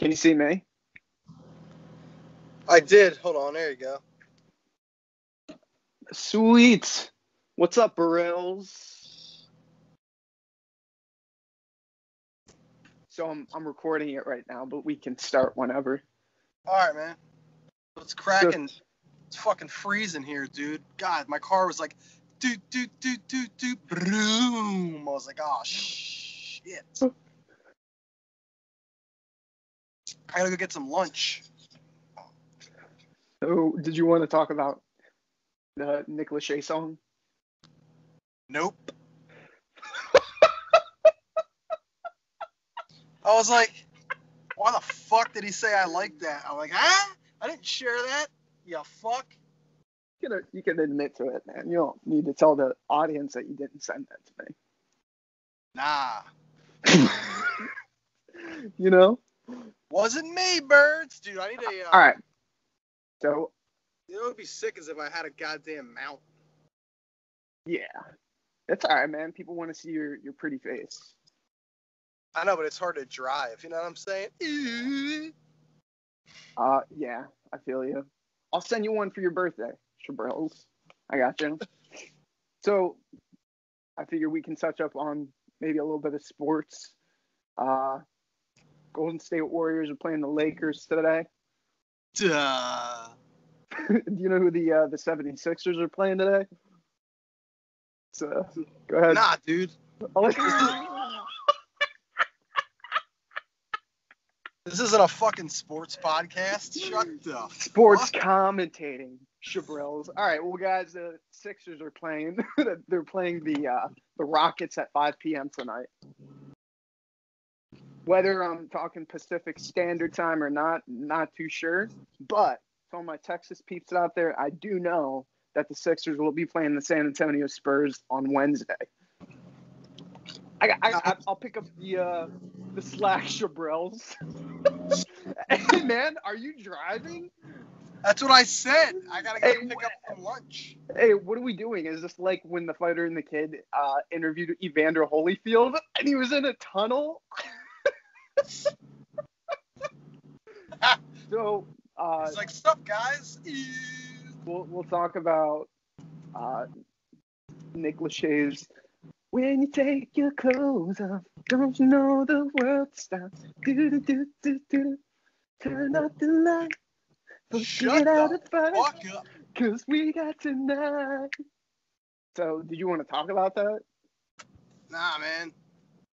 Can you see me? I did. Hold on. There you go. Sweet. What's up, Barrels? So I'm recording it right now, but we can start whenever. All right, man. It's cracking. It's fucking freezing here, dude. God, my car was like, doot, boom. I was like, oh, shit. I gotta go get some lunch. So, did you want to talk about the Nick Lachey song? Nope. I was like, why the fuck did he say I like that? I'm like, huh? I didn't share that. You fuck. You can admit to it, man. You don't need to tell the audience that you didn't send that to Nah. me. You know? Wasn't me, birds. Dude, I need a... All right. So... You know what would be sick is if I had a goddamn mount. Yeah. It's all right, man. People want to see your pretty face. I know, but it's hard to drive. You know what I'm saying? Yeah. I feel you. I'll send you one for your birthday, Shabrils. I got you. So, I figure we can touch up on maybe a little bit of sports. Golden State Warriors are playing the Lakers today. Duh. Do you know who the 76ers are playing today? So, go ahead. Nah, dude. This isn't a fucking sports podcast. Shut the Sports fuck. Commentating, Shabrils. All right, well, guys, the Sixers are playing. They're playing the Rockets at 5 p.m. tonight. Whether I'm talking Pacific Standard Time or not too sure. But to all my Texas peeps out there, I do know that the Sixers will be playing the San Antonio Spurs on Wednesday. I'll pick up the slack, Shabrils. Hey, man, are you driving? That's what I said. I gotta go pick up some lunch. Hey, what are we doing? Is this like when the Fighter and the Kid interviewed Evander Holyfield and he was in a tunnel? So it's like, sup, guys? We'll talk about Nick Lachey's "When You Take Your Clothes Off, Don't You Know the World Stops? Do-do-do-do-do. Turn off the light. Shut the fuck up. 'Cause we got tonight." So, did you want to talk about that? Nah, man.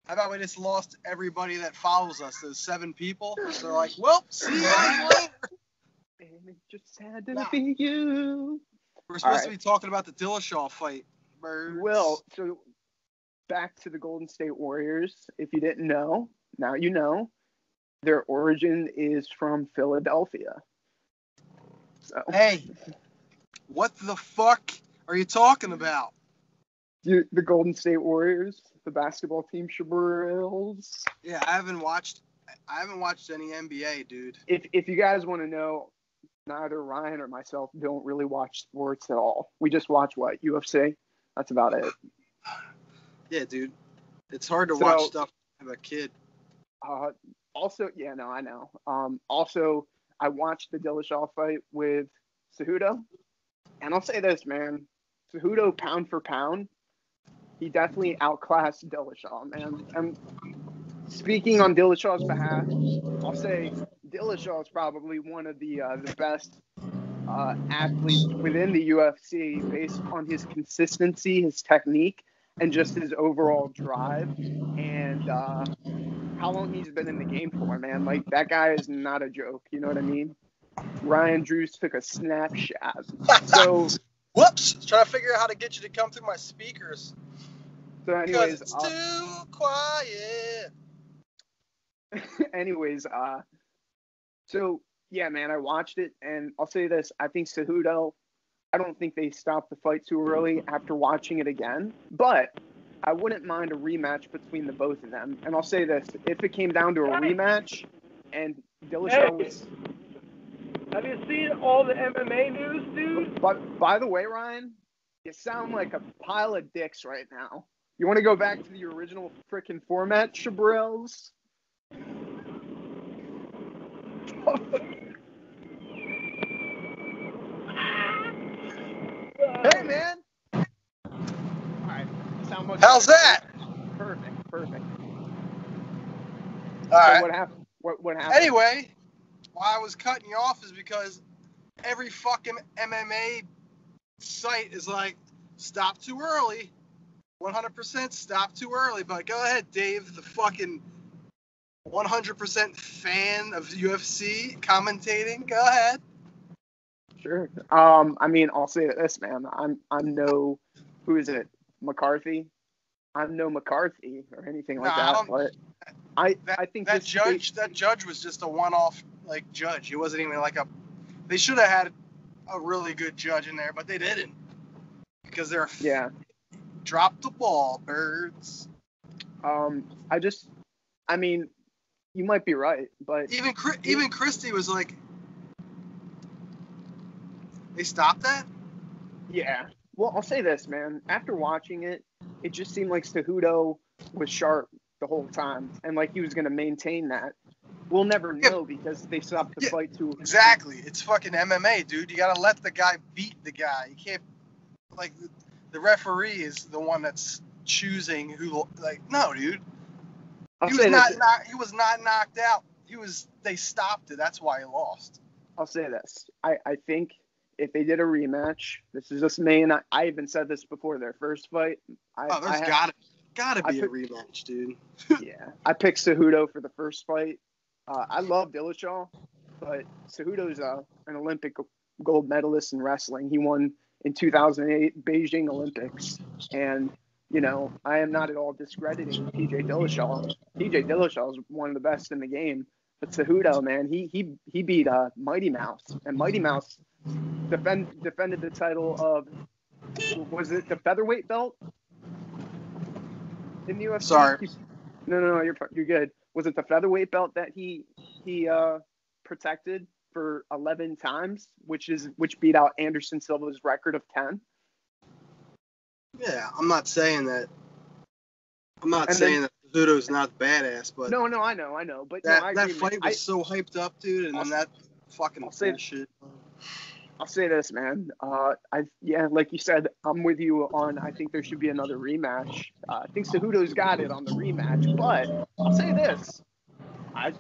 How about we just lost everybody that follows us? Those 7 people. So they're like, well, see you guys later. And it just had to be you. We're supposed to be talking about the Dillashaw fight, birds. Well, so back to the Golden State Warriors. If you didn't know, now you know. Their origin is from Philadelphia. So, hey, what the fuck are you talking about? The Golden State Warriors, the basketball team, Shabrils. Yeah, I haven't watched any NBA, dude. If you guys want to know, neither Ryan or myself don't really watch sports at all. We just watch UFC. That's about it. Yeah, dude. It's hard to watch stuff as a kid. Also, yeah, no, I know. Also, I watched the Dillashaw fight with Cejudo, and I'll say this, man. Cejudo, pound for pound, he definitely outclassed Dillashaw, man. And speaking on Dillashaw's behalf, I'll say Dillashaw is probably one of the best athletes within the UFC based on his consistency, his technique, and just his overall drive. And how long he's been in the game for, man. Like, that guy is not a joke. You know what I mean? Ryan Drews took a snapshot. So, whoops! I was trying to figure out how to get you to come through my speakers. So, anyways, because it's too quiet. Anyways, so yeah, man, I watched it, and I'll say this: I think Cejudo. I don't think they stopped the fight too early after watching it again, but I wouldn't mind a rematch between the both of them. And I'll say this: if it came down to a rematch, and Dillashaw was. Have you seen all the MMA news, dude? But by the way, Ryan, you sound like a pile of dicks right now. You want to go back to the original frickin' format, Shabrils? Hey, man. All right. Sound much How's better. that? Perfect. All right. What happened? What happened? Anyway, why I was cutting you off is because every fucking MMA site is like, stop too early. 100% stop too early. But go ahead, Dave, the fucking 100% fan of UFC commentating. Go ahead. Sure. I mean, I'll say this, man. I'm no, who is it? McCarthy. I'm no McCarthy or anything like that, but I think that judge was just a one-off like judge. He wasn't even like a. They should have had a really good judge in there, but they didn't because they're drop the ball, birds. I mean, you might be right, but even Christie was like, they stopped that. Yeah. Well, I'll say this, man. After watching it, it just seemed like Cejudo was sharp the whole time, and like he was going to maintain that. We'll never know because they stopped the fight too. Exactly. It's fucking MMA, dude. You got to let the guy beat the guy. You can't, like, the referee is the one that's choosing who, like, no, dude. He was not knocked out. They stopped it. That's why he lost. I'll say this. I think if they did a rematch, this is just me, and I even said this before their first fight. There's gotta be a rematch, dude. Yeah. I picked Cejudo for the first fight. I love Dillashaw, but Cejudo's an Olympic gold medalist in wrestling. He won in 2008 Beijing Olympics. And, you know, I am not at all discrediting TJ Dillashaw. TJ Dillashaw is one of the best in the game. But Cejudo, man, he beat Mighty Mouse. And Mighty Mouse defended the title of, was it the featherweight belt in the UFC? Sorry. No, you're good. Was it the featherweight belt that he protected for 11 times, which beat out Anderson Silva's record of 10? Yeah, I'm not saying that. That Cejudo's not badass, but no, I know, but that fight was so hyped up, dude, and then that fucking bullshit. I'll say this, man. Like you said, I'm with you on. I think there should be another rematch. I think Cejudo's got it on the rematch, but I'll say this. I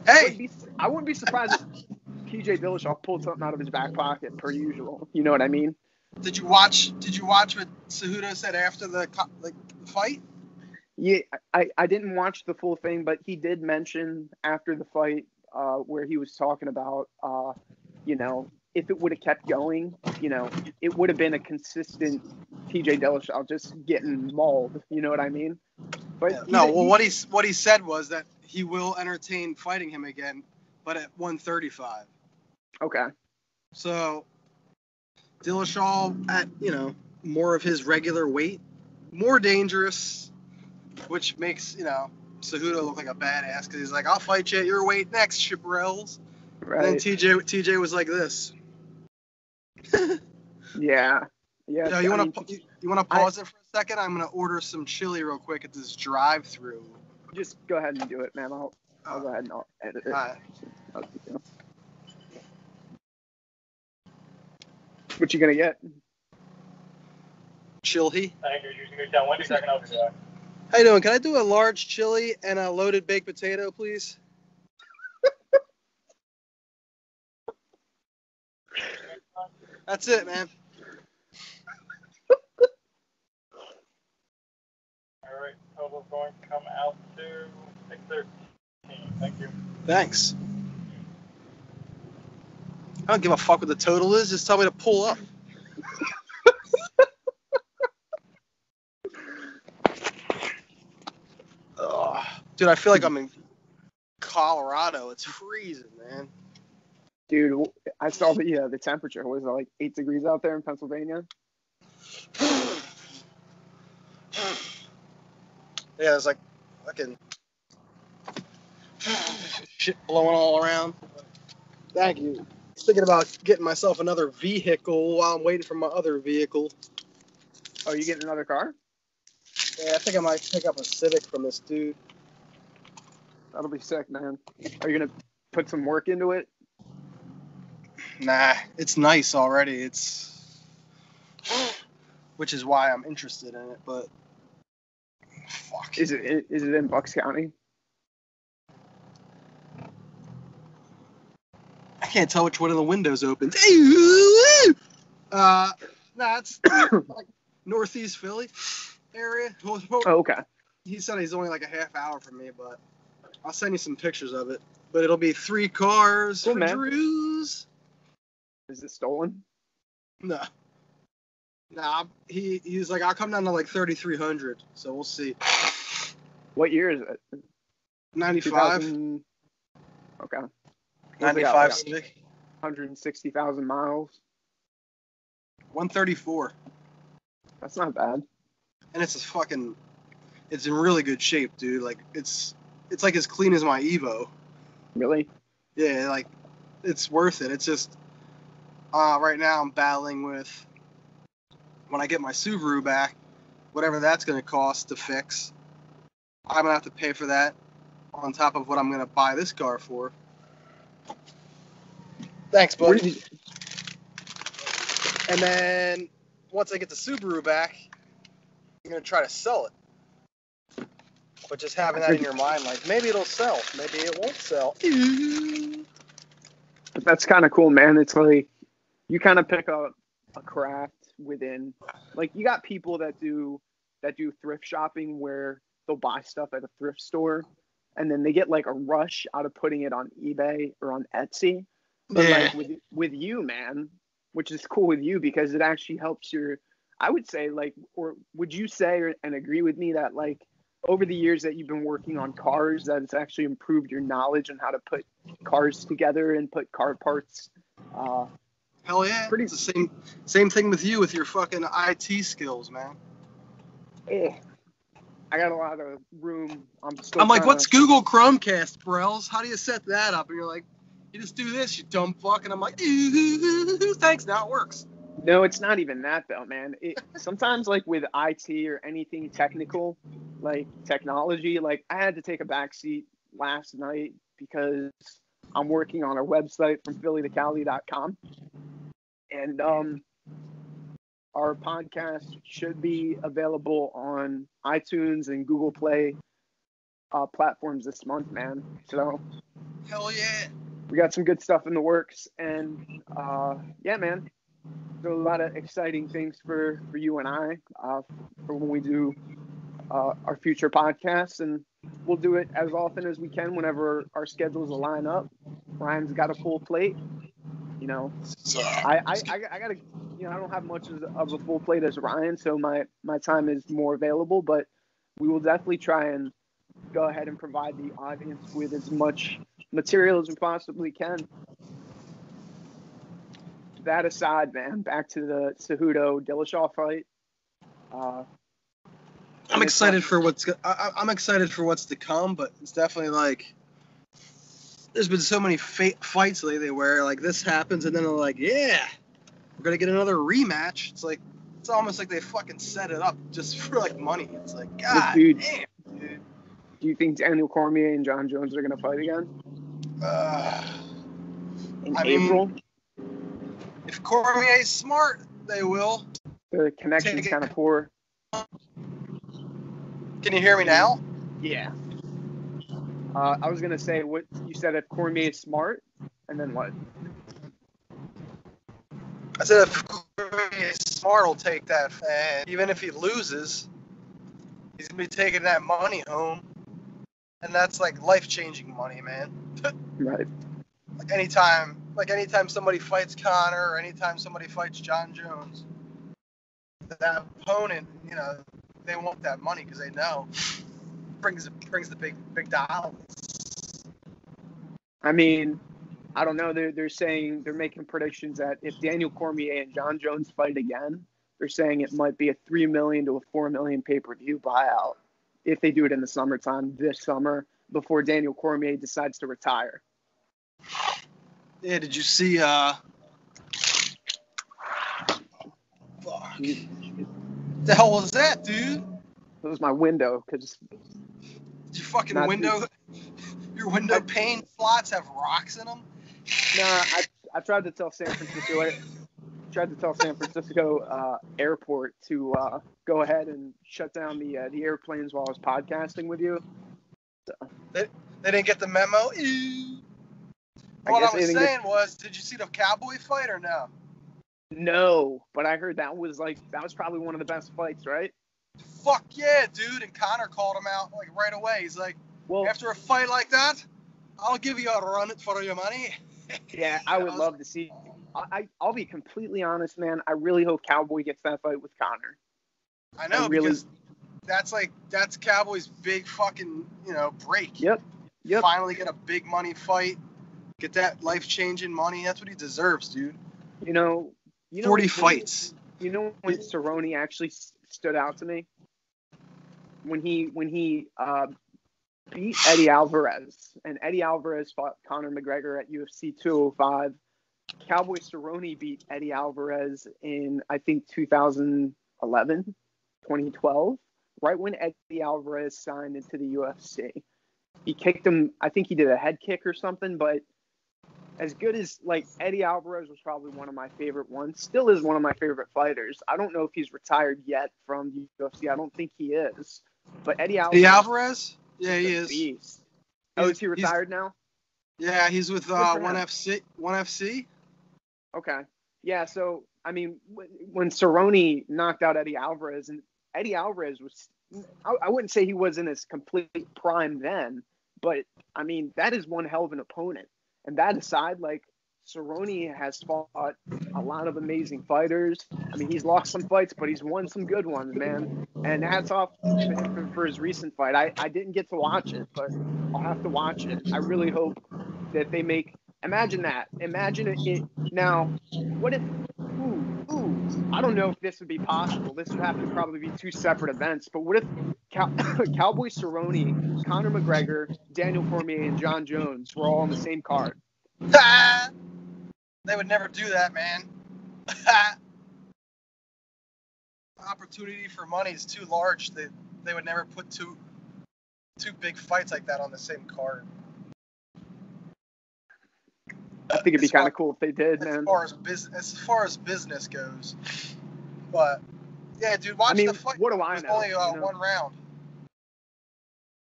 wouldn't be surprised if TJ Dillashaw pulled something out of his back pocket per usual. You know what I mean? Did you watch what Cejudo said after the fight? Yeah, I didn't watch the full thing, but he did mention after the fight where he was talking about, you know, if it would have kept going, you know, it would have been a consistent TJ Dillashaw just getting mauled. You know what I mean? But what he said was that he will entertain fighting him again, but at 135. Okay. So Dillashaw at, you know, more of his regular weight, more dangerous, which makes, you know, Cejudo look like a badass because he's like, I'll fight you at your weight next, Chaparrals. Right. And then TJ was like this. Yeah. You want to pause it for a second? I'm gonna order some chili real quick at this drive-through. Just go ahead and do it, man. I'll go ahead and I'll edit it. All right. What you gonna get? Chili. Thank you. Using your down 1 second over there. How you doing? Can I do a large chili and a loaded baked potato, please? That's it, man. All right, total's going to come out to 613. Thank you. Thanks. I don't give a fuck what the total is. Just tell me to pull up. Dude, I feel like I'm in Colorado. It's freezing, man. Dude, I saw the temperature was like 8 degrees out there in Pennsylvania. Yeah, it's like fucking shit blowing all around. Thank you. I was thinking about getting myself another vehicle while I'm waiting for my other vehicle. Oh, you getting another car? Yeah, I think I might pick up a Civic from this dude. That'll be sick, man. Are you gonna put some work into it? Nah, it's nice already. Which is why I'm interested in it, but fuck. Is it in Bucks County? I can't tell which one of the windows opens. Nah, it's like northeast Philly area. Oh, okay. He said he's only like a half hour from me, but I'll send you some pictures of it. But it'll be 3 cars Cool, for man. Drews. Is it stolen? No. Nah, he's like, I'll come down to like 3,300, so we'll see. What year is it? 95. 2000... Okay. 95 Civic. 160,000 miles. 134. That's not bad. And it's in really good shape, dude. Like, it's like as clean as my Evo. Really? Yeah, like, it's worth it. It's just, right now I'm battling with, when I get my Subaru back, whatever that's going to cost to fix, I'm going to have to pay for that on top of what I'm going to buy this car for. Thanks, buddy. And then, once I get the Subaru back, I'm going to try to sell it. But just having that in your mind, like, maybe it'll sell, maybe it won't sell. But that's kind of cool, man. It's like you kind of pick up a craft within, like, you got people that do thrift shopping where they'll buy stuff at a thrift store and then they get like a rush out of putting it on eBay or on Etsy. But like with you, man, which is cool with you because it actually helps I would say, like, or would you say and agree with me that, like, over the years that you've been working on cars, that it's actually improved your knowledge on how to put cars together and put car parts? Hell yeah. It's the same thing with you with your fucking IT skills, man. I got a lot of room. I'm like, what's Google Chromecast, Brels? How do you set that up? And you're like, you just do this, you dumb fuck. And I'm like, thanks, now it works. No, it's not even that, though, man. Sometimes, like, with IT or anything technical, like technology, like, I had to take a backseat last night because I'm working on our website from phillytocali.com. And our podcast should be available on iTunes and Google Play platforms this month, man. So, hell yeah. We got some good stuff in the works. And, yeah, man. There's a lot of exciting things for you and I for when we do our future podcasts, and we'll do it as often as we can whenever our schedules align up. Ryan's got a full plate, you know. I gotta, you know, I don't have much of a full plate as Ryan, so my time is more available, but we will definitely try and go ahead and provide the audience with as much material as we possibly can. That aside, man, back to the Cejudo Dillashaw fight. I'm excited for I'm excited for what's to come, but it's definitely like there's been so many fights lately where like this happens and then they're like, yeah, we're gonna get another rematch. It's like it's almost like they fucking set it up just for like money. It's like, God damn, dude. Do you think Daniel Cormier and John Jones are gonna fight again? In April? If Cormier's smart, they will. The connection's kind of poor. Can you hear me now? Yeah. I was going to say, what you said, if Cormier is smart, and then what? I said if Cormier is smart, he'll take that. And even if he loses, he's going to be taking that money home. And that's like life-changing money, man. Right. Like anytime somebody fights Conor or anytime somebody fights John Jones, that opponent, you know, they want that money because they know brings the big dollars. I mean, I don't know. They're saying they're making predictions that if Daniel Cormier and John Jones fight again, they're saying it might be a $3 million to a $4 million pay-per-view buyout if they do it in the summertime this summer before Daniel Cormier decides to retire. Yeah, did you see fuck. The hell was that, dude? That was my window, because Did your fucking window your window pane slots have rocks in them? Nah, tried to tell San Francisco airport to go ahead and shut down the airplanes while I was podcasting with you. So, They didn't get the memo. What I was saying was, did you see the Cowboy fight or no? No, but I heard that was probably one of the best fights, right? Fuck yeah, dude! And Connor called him out like right away. He's like, well, after a fight like that, I'll give you a run for your money. Yeah, I would love to see. I'll be completely honest, man. I really hope Cowboy gets that fight with Connor. I know, because that's Cowboy's big fucking break. Yep. Finally get a big money fight, get that life-changing money. That's what he deserves, dude. 40 fights. You know when Cerrone actually stood out to me? When he beat Eddie Alvarez, and Eddie Alvarez fought Conor McGregor at UFC 205. Cowboy Cerrone beat Eddie Alvarez in, I think, 2012, right when Eddie Alvarez signed into the UFC. He kicked him, I think he did a head kick or something, but as good as, Eddie Alvarez was probably one of my favorite ones, still is one of my favorite fighters. I don't know if he's retired yet from the UFC. I don't think he is. But Eddie Alvarez? Yeah, he is. Beast. Oh, is he retired now? Yeah, he's with ONE FC. Okay. Yeah, so, I mean, when Cerrone knocked out Eddie Alvarez, and Eddie Alvarez was, I wouldn't say he was in his complete prime then, but, I mean, that is one hell of an opponent. And that aside, Cerrone has fought a lot of amazing fighters. I mean, he's lost some fights, but he's won some good ones, man. And hats off to him for his recent fight. I didn't get to watch it, but I'll have to watch it. I really hope that they make. Imagine that. Imagine it. Now, what if? I don't know if this would be possible. This would have to probably be two separate events. But what if Cowboy Cerrone, Conor McGregor, Daniel Cormier, and John Jones were all on the same card? They would never do that, man. Opportunity for money is too large. They would never put two big fights like that on the same card. I think it'd be kind of cool if they did, man. As far as business goes, but yeah, dude, watch the fight. What do I know? Only one round.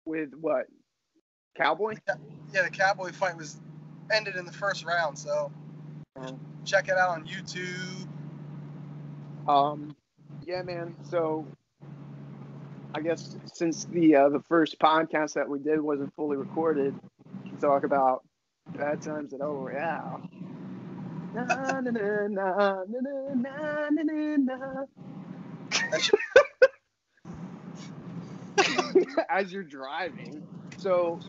With what? Cowboy? Yeah, the Cowboy fight ended in the first round, so check it out on YouTube. Yeah, man. So I guess since the first podcast that we did wasn't fully recorded, we can talk about bad times at El Royale. Na na na na na na na na. As you're driving. So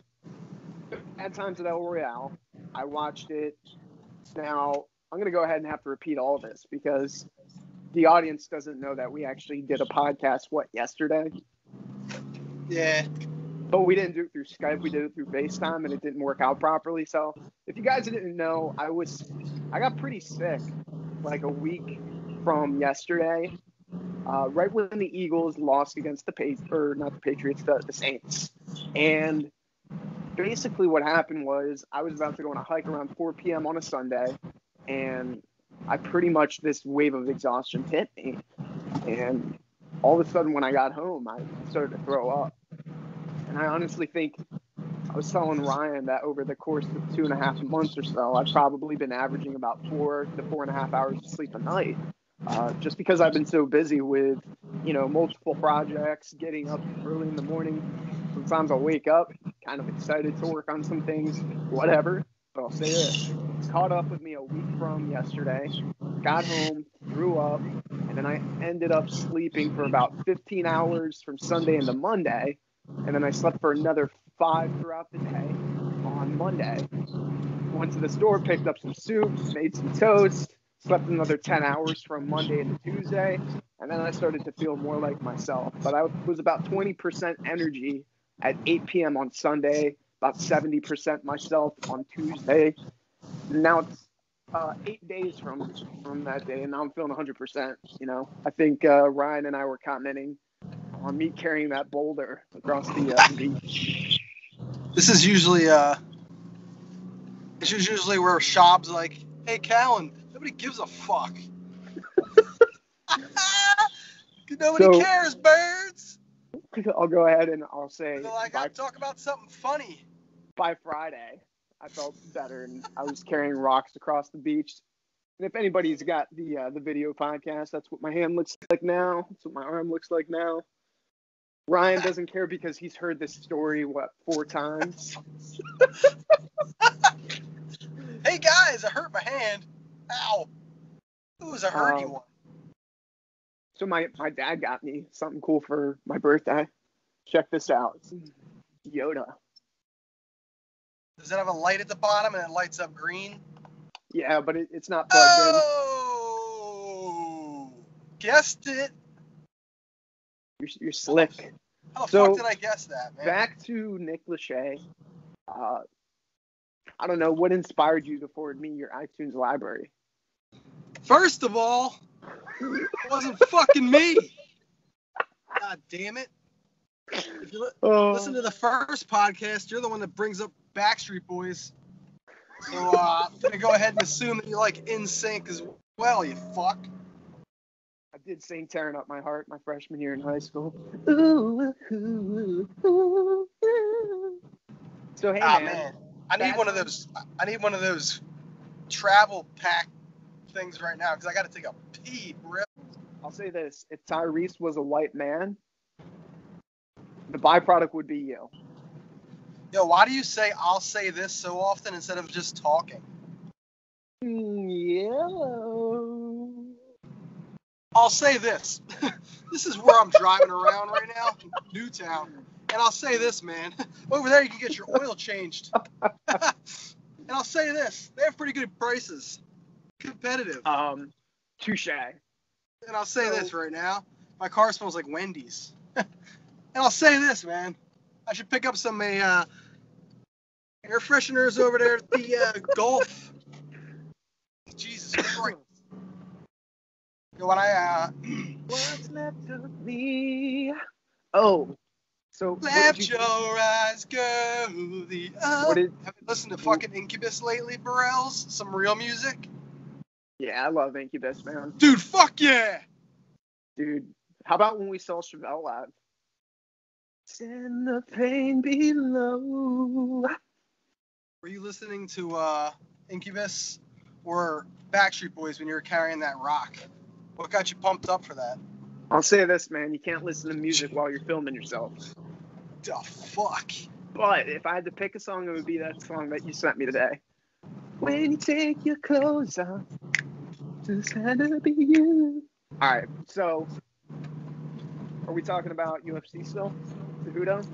bad times at El Royale. I watched it. Now I'm gonna go ahead and have to repeat all of this because the audience doesn't know that we actually did a podcast yesterday. Yeah. But we didn't do it through Skype. We did it through FaceTime, and it didn't work out properly. So if you guys didn't know, I got pretty sick a week from yesterday, right when the Eagles lost against the Saints. And basically what happened was I was about to go on a hike around 4 p.m. on a Sunday, and this wave of exhaustion hit me. And all of a sudden when I got home, I started to throw up. And I honestly think I was telling Ryan that over the course of 2.5 months or so, I've probably been averaging about 4 to 4.5 hours of sleep a night. Just because I've been so busy with, multiple projects, getting up early in the morning. Sometimes I'll wake up kind of excited to work on some things, whatever. But I'll say this, it's caught up with me a week from yesterday, got home, threw up, and then I ended up sleeping for about 15 hours from Sunday into Monday. And then I slept for another 5 throughout the day on Monday. Went to the store, picked up some soup, made some toast, slept another 10 hours from Monday to Tuesday, and then I started to feel more like myself. But I was about 20% energy at 8 p.m. on Sunday, about 70% myself on Tuesday. Now it's 8 days from that day, and now I'm feeling 100%. I think Ryan and I were commenting on me carrying that boulder across the beach. This is usually where Shab's Hey, Callan, nobody gives a fuck. Nobody So- cares, birds. I'll go ahead and I'll say They're like, I'll talk about something funny. by Friday, I felt better, and I was carrying rocks across the beach. And if anybody's got the video podcast, that's what my hand looks like now. That's what my arm looks like now. Ryan doesn't care because he's heard this story, 4 times? Hey, guys, I hurt my hand. Ow. It was a hurty one. So my dad got me something cool for my birthday. Check this out. It's Yoda. Does it have a light at the bottom and it lights up green? Yeah, but it's not plugged Oh! Guessed it. in. You're slick. How the So, fuck did I guess that, man? Back to Nick Lachey. I don't know what inspired you to forward me your iTunes library. First of all, it wasn't fucking me. God damn it. If you listen to the first podcast, you're the one that brings up Backstreet Boys. So I'm going to go ahead and assume that you like NSYNC as well, you fuck. I did sing "Tearing Up My Heart" my freshman year in high school. So hey, man. I need one of those. I need one of those travel pack things right now because I got to take a pee, bro. I'll say this: if Tyrese was a white man, the byproduct would be you. Yo, why do you say "I'll say this" so often instead of just talking? Yellow. I'll say this. This is where I'm driving around right now, Newtown. And I'll say this, man. Over there, you can get your oil changed. And I'll say this. They have pretty good prices. Competitive. Touche. And I'll say this right now. My car smells like Wendy's. And I'll say this, man. I should pick up some air fresheners over there at the Gulf. Jesus Christ. When I What's left of me? Oh, so let your eyes go the Have you listened to fucking Incubus lately, Burrells? Some real music? Yeah, I love Incubus, man. Dude, fuck yeah! Dude, how about when we saw Chevelle live? Send the pain below. Were you listening to Incubus or Backstreet Boys when you were carrying that rock? What got you pumped up for that? I'll say this, man. You can't listen to music while you're filming yourself. The fuck? But if I had to pick a song, it would be that song that you sent me today. When you take your clothes off, just had to be you. All right, so are we talking about UFC still? Cejudo?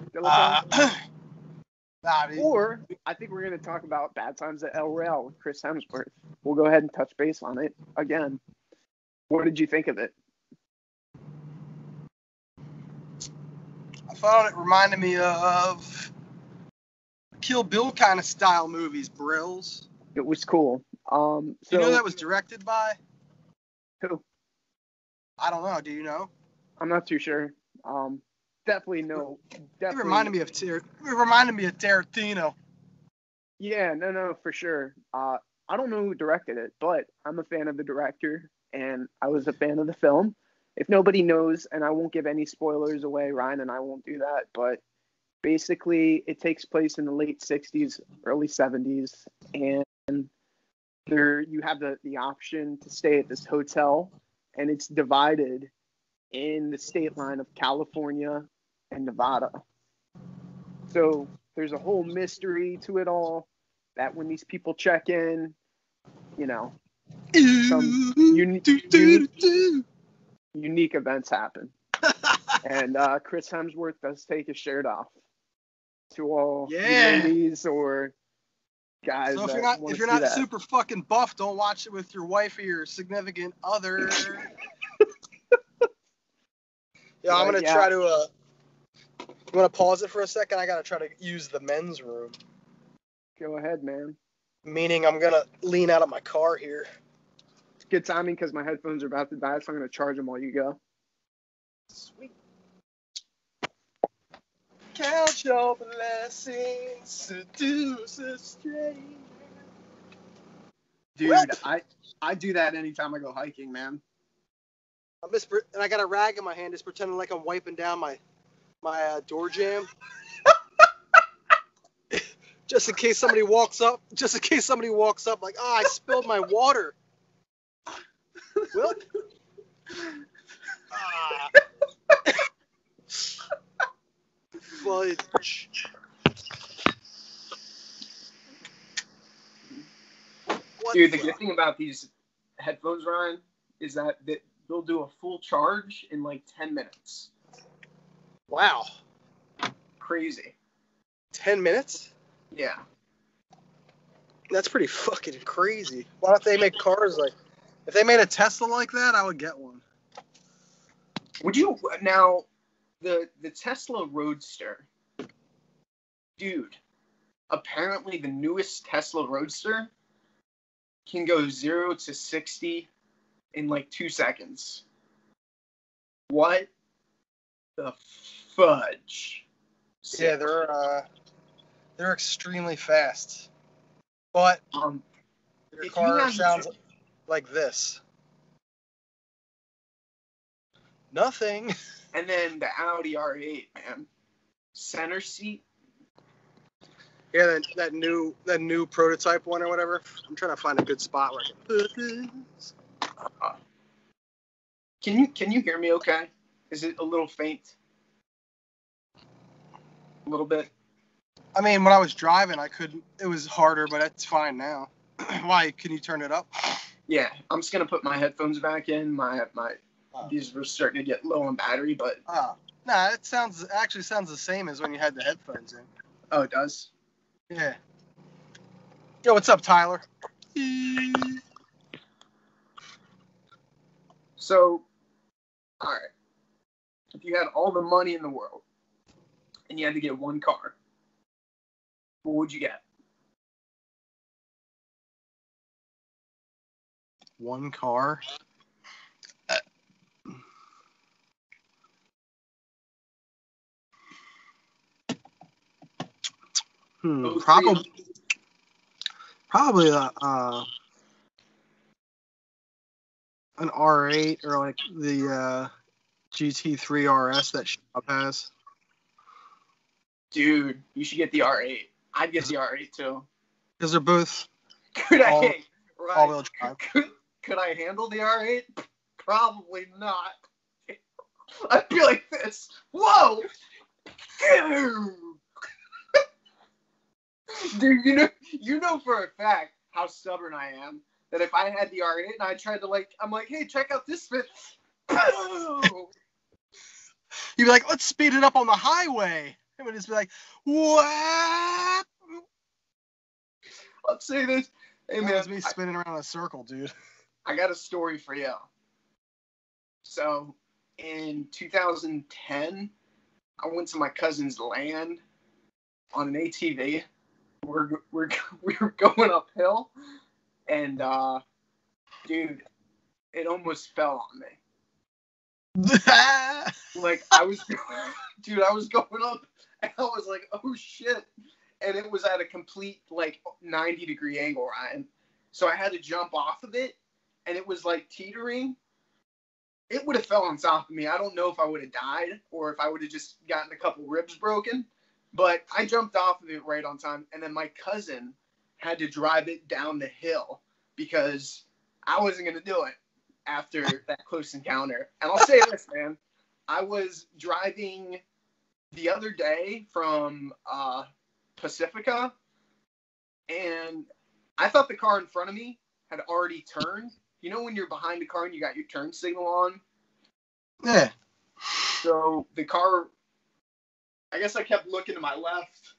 Nah, dude. Or I think we're going to talk about Bad Times at El Real with Chris Hemsworth. We'll go ahead and touch base on it again. What did you think of it? I thought it reminded me of Kill Bill kind of style movies, Brills. It was cool. So, You know that was directed by? Who? I don't know. Do you know? I'm not too sure. Definitely no. It reminded me of Tarantino. Yeah, no, for sure. I don't know who directed it, but I'm a fan of the director, and I was a fan of the film. If nobody knows, and I won't give any spoilers away, Ryan and I won't do that, but basically it takes place in the late 60s, early 70s, and there you have the option to stay at this hotel, and it's divided in the state line of California and Nevada. So there's a whole mystery to it all that when these people check in, you know, some unique events happen. And Chris Hemsworth does take his shirt off to all ladies or guys. So if you're not that. super fucking buff, don't watch it with your wife or your significant other. Yeah, I'm gonna try to. You want to pause it for a second? I gotta try to use the men's room. Go ahead, man. Meaning I'm gonna lean out of my car here. It's good timing because my headphones are about to die, so I'm gonna charge them while you go. Sweet. Count your blessings, seduce a stranger. Dude, I do that anytime I go hiking, man. And I got a rag in my hand, just pretending like I'm wiping down my door jamb. Just in case somebody walks up. Like, I spilled my water. Well, fudge. Dude, the good thing about these headphones, Ryan, is that they'll do a full charge in like 10 minutes. Wow. Crazy. 10 minutes? Yeah. That's pretty fucking crazy. Why don't they make cars like... If they made a Tesla like that, I would get one. Would you... Now, the Tesla Roadster. Dude, apparently the newest Tesla Roadster can go 0 to 60 in like 2 seconds. What the fudge? Yeah, they're extremely fast. But your car sounds like this. Nothing. And then the Audi R8, man. Center seat. Yeah, that new prototype one or whatever. I'm trying to find a good spot where I can put this. Can you hear me okay? Is it a little faint? A little bit? I mean, when I was driving, I couldn't. It was harder, but it's fine now. Why? Can you turn it up? Yeah, I'm just gonna put my headphones back in. These were starting to get low on battery, but Nah, it actually sounds the same as when you had the headphones in. Oh, it does? Yeah. Yo, what's up, Tyler? So, all right. If you had all the money in the world and you had to get one car, what would you get? One car? Probably an R8 or like the GT3 RS that shop has. Dude, you should get the R8. I'd get the R8 too. Because they're both Could all-wheel drive. Could I handle the R8? Probably not. I'd be like this. Whoa! Dude, you know for a fact how stubborn I am. That if I had the R8 and I tried to I'm like, hey, check out this fit. You'd be like, let's speed it up on the highway. It would just be like, what? I'll say this. Hey, man, That's me spinning around in a circle, dude. I got a story for you. So, in 2010, I went to my cousin's land on an ATV. We were going uphill, and dude, it almost fell on me. Like I was going up, and I was like, oh shit, and it was at a complete 90-degree angle, Ryan. So I had to jump off of it, and it was teetering. It would have fell on top of me. I don't know if I would have died or if I would have just gotten a couple ribs broken. But I jumped off of it right on time. And then my cousin had to drive it down the hill because I wasn't going to do it after that close encounter. And I'll say this, man. I was driving the other day from Pacifica, and I thought the car in front of me had already turned. You know when you're behind a car and you got your turn signal on? Yeah. So the car, I guess I kept looking to my left,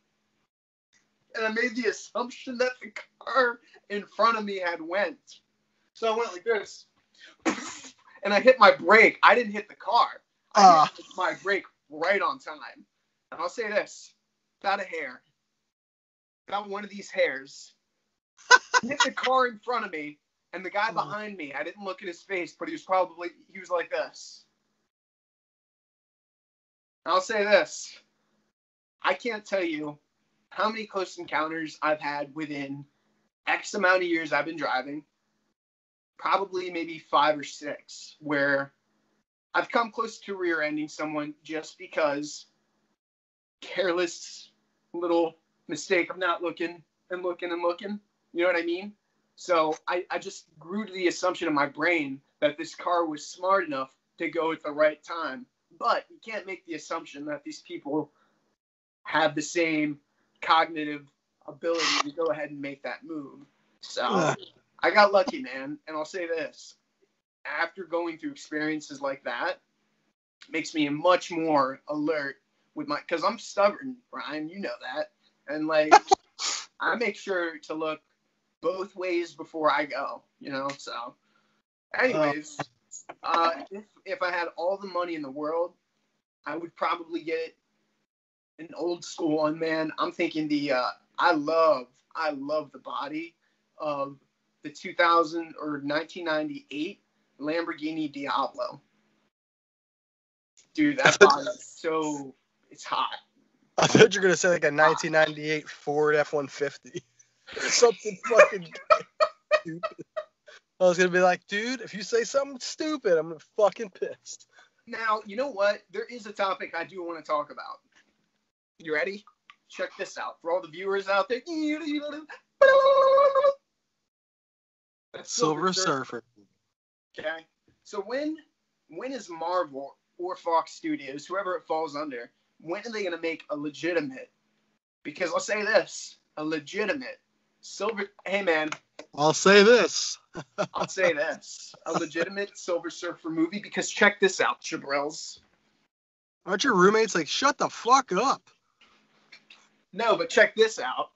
and I made the assumption that the car in front of me had went. So I went like this, and I hit my brake. I didn't hit the car. I hit my brake right on time. And I'll say this, about a hair, about one of these hairs, hit the car in front of me. And the guy behind me, I didn't look at his face, but he was like this. I'll say this. I can't tell you how many close encounters I've had within X amount of years I've been driving. probably maybe 5 or 6 where I've come close to rear-ending someone just because careless little mistake of not looking and looking and looking. You know what I mean? So I just grew to the assumption in my brain that this car was smart enough to go at the right time. But you can't make the assumption that these people have the same cognitive ability to go ahead and make that move. So I got lucky, man. And I'll say this. After going through experiences like that, makes me much more alert with my, because I'm stubborn, Brian, you know that. And like, I make sure to look both ways before I go, you know? So anyways, if I had all the money in the world, I would probably get an old school one, man. I'm thinking I love the body of the 2000 or 1998 Lamborghini Diablo. Dude, that body is so, it's hot. I thought you were going to say like a 1998 Ford F-150. Something fucking stupid. I was going to be like, dude, if you say something stupid, I'm fucking pissed. Now, you know what? There is a topic I do want to talk about. You ready? Check this out. For all the viewers out there. Silver Surfer. Okay. So when is Marvel or Fox Studios, whoever it falls under, when are they going to make a legitimate, because I'll say this, a legitimate silver, hey man. I'll say this. I'll say this. A legitimate Silver Surfer movie, because check this out, Chabrels. Aren't your roommates like, shut the fuck up? No, but check this out.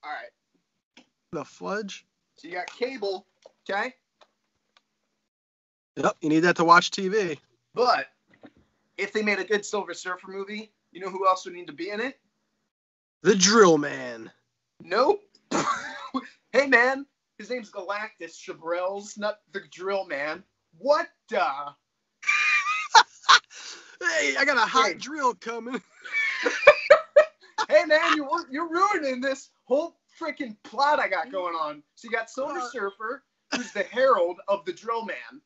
All right. The fudge? So you got cable, okay? Yep, you need that to watch TV. But if they made a good Silver Surfer movie, you know who else would need to be in it? The Drill Man. Nope. Hey, man. His name's Galactus, Chabrels, not the Drill Man. What the? Hey, I got a hot drill coming. Hey, man, you're ruining this whole freaking plot I got going on. So you got Silver Surfer, who's the herald of the Drill Man,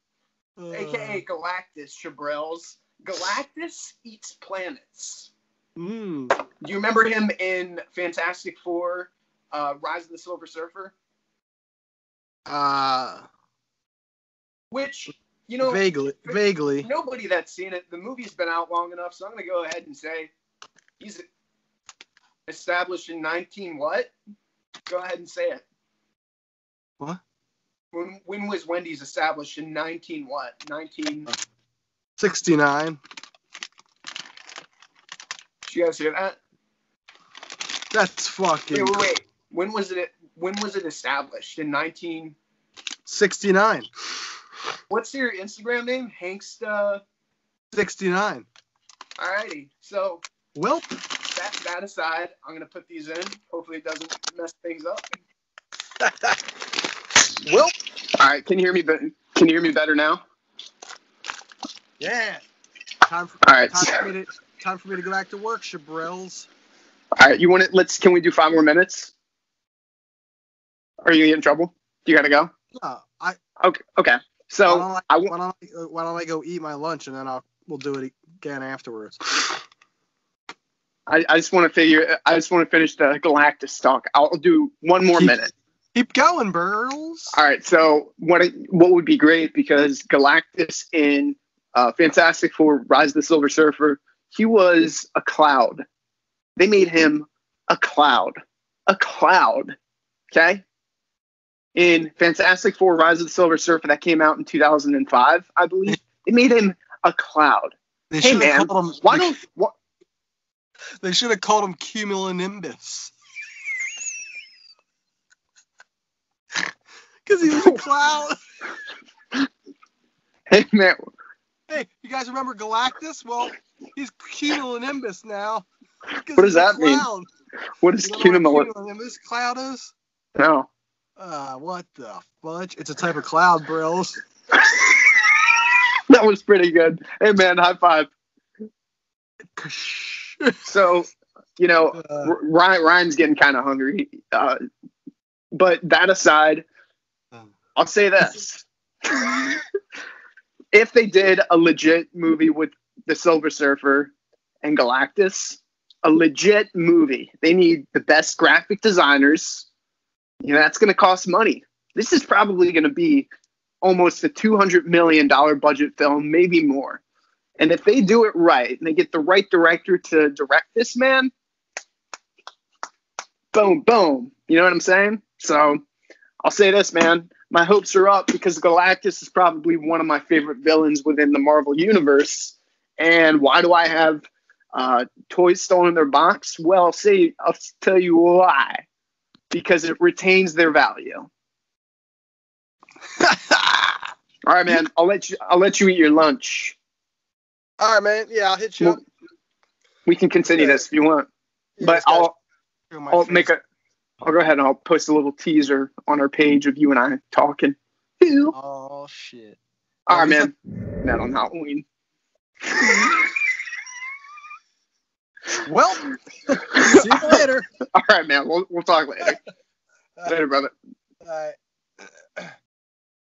a.k.a. Galactus, Chabrels. Galactus eats planets. Do you remember him in Fantastic Four, Rise of the Silver Surfer? Which, you know, vaguely. Nobody that's seen it, the movie's been out long enough, so I'm going to go ahead and say he's established in 19 what? Go ahead and say it. What? When was Wendy's established in 19 what? 69. Did you guys hear that? That's fucking. Wait. When was it established? In 1969. What's your Instagram name? Hanksta 69. Alrighty. So. Well. That aside, I'm gonna put these in. Hopefully, it doesn't mess things up. Well. All right. Can you hear me? Can you hear me better now? Yeah. Time for me to go back to work, Chabrels. All right. You want it? Can we do 5 more minutes? Are you gonna get in trouble? You gotta go. No, Okay. So why don't I go eat my lunch and then we'll do it again afterwards. I just want to finish the Galactus talk. I'll do 1 more minute. Keep going, Burls. All right. So what would be great, because Galactus in Fantastic Four: Rise of the Silver Surfer, he was a cloud. They made him a cloud. A cloud. Okay. In Fantastic Four: Rise of the Silver Surfer, that came out in 2005, I believe, they made him a cloud. Hey man, They should have called him Cumulonimbus. Because he was a cloud. Hey, man. Hey, you guys remember Galactus? Well, he's Cumulonimbus now. What does that mean? What is Cumulonimbus cloud is? No. What the fudge? It's a type of cloud, bros. That was pretty good. Hey, man, high five. So, you know, Ryan's getting kind of hungry. But that aside, I'll say this. If they did a legit movie with the Silver Surfer and Galactus, a legit movie, they need the best graphic designers. That's going to cost money. This is probably going to be almost a $200 million budget film, maybe more. And if they do it right and they get the right director to direct this, man, boom, boom. You know what I'm saying? So I'll say this, man. My hopes are up because Galactus is probably one of my favorite villains within the Marvel Universe. And why do I have toys stolen in their box? Well, I'll tell you why. Because it retains their value. All right, man. I'll let you eat your lunch. All right, man. Yeah, I'll hit you up. We can continue this if you want. Yeah, But I'll go ahead and I'll post a little teaser on our page of you and I talking. Oh shit. All right, man. Not on Halloween. Well, see you later. All right, man. We'll talk later. Later, brother. All right.